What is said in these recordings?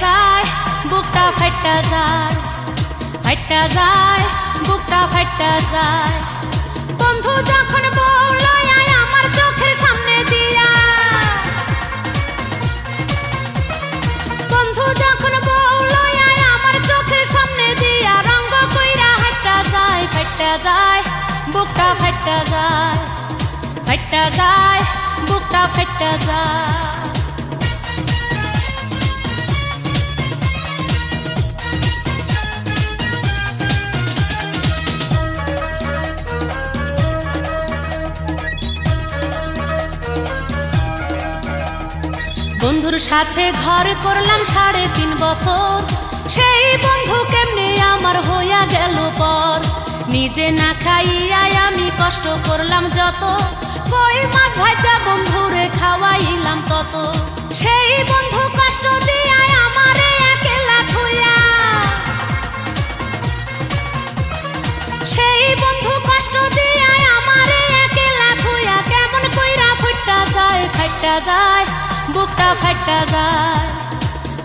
যায় বুকটা ফাইটা যায়, ফাইটা যায় বুকটা ফাইটা যায়। বন্ধু যখন বলল আয় আমার চোখের সামনে দিয়া, বন্ধু যখন বলল আয় আমার চোখের সামনে দিয়া, রঙ্গ কইরা হাইটা যায় ফাইটা যায় বুকটা ফাইটা যায়, ফাইটা যায় বুকটা ফাইটা যায়। বন্ধুর সাথে ঘর করলাম 3.5 বছর, সেই বন্ধু কেমনে আমার হইয়া গেল পর। নিজে না খাইয়া আমি কষ্ট করলাম যত, কই মাছ ভাজা বন্ধুরে খাওয়াইলাম তত। সেই বন্ধু কষ্ট দিয়া আমারে একলা থইয়া, সেই বন্ধু কষ্ট দিয়া আমারে একলা থইয়া, কেমন কইরা ফুটটা যায় ফাইটা যায় বুকটা ফাইটা যায়,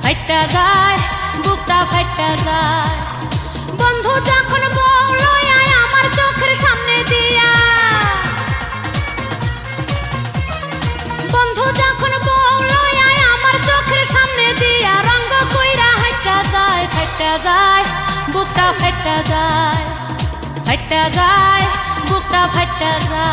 ফাইটা যায় বুকটা ফাইটা যায়। বন্ধু যখন বলল আয় আমার চোখের সামনে দিয়া, বন্ধু যখন বলল আয় আমার চোখের সামনে দিয়া, রঙ্গ কইরা হাইটা যায় ফাইটা যায় বুকটা ফাইটা যায়, ফাইটা যায় বুকটা ফাইটা যায়।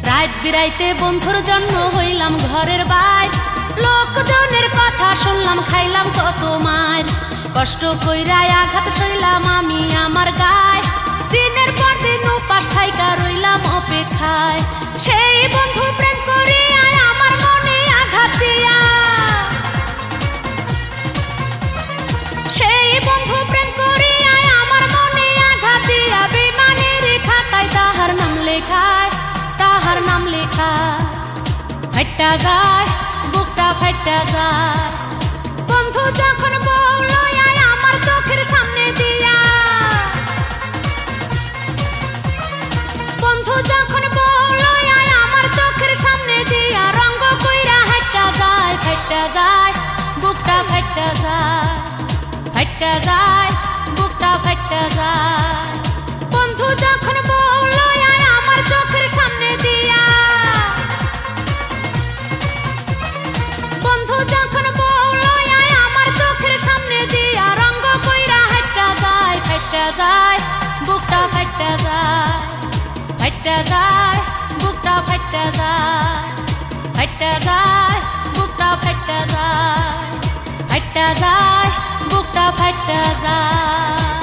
রাত বিরাইতে বন্ধুর জন্য হইলাম ঘরের বাইর, লোকজনের কথা শুনলাম খাইলাম কত মার। কষ্ট কইরা আঘাত সইলাম আমি আমার গায়, দিনের পর দিন উপাস থাইকা রইলাম অপেক্ষায়। সেই বন্ধু প্রেম করিয়া আমার মনে আঘাত দিয়া, সেই বন্ধু প্রেম করিয়া আমার মনে আঘাত দিয়া, বেমানের খাতায় তাহার নাম লেখায়, তাহার নাম লেখা। ফাইটা যায় বুকটা ফাইটা যায়। বন্ধু যখন বলল আয় আমার চোখের সামনে দিয়া, বন্ধু যখন বলল আয় আমার চোখের সামনে দিয়া, রঙ্গ কইরা হাইটা যায় ফাইটা যায় বুকটা ফাইটা যায়, ফাইটা যায় বুকটা ফাইটা যায়। বন্ধু যখন বলল আয় আমার চোখের সামনে দিয়া, বন্ধু যখন বলল আয় আমার চোখের সামনে দিয়া, রঙ্গ কইরা হাইটা যায় ফাইটা যায় বুকটা ফাইটা যায়, ফাইটা যায় বুকটা ফাইটা যায়, ফাইটা যায় বুকটা ফাইটা যায়, ফাইটা যায় বুকটা ফাইটা যায়।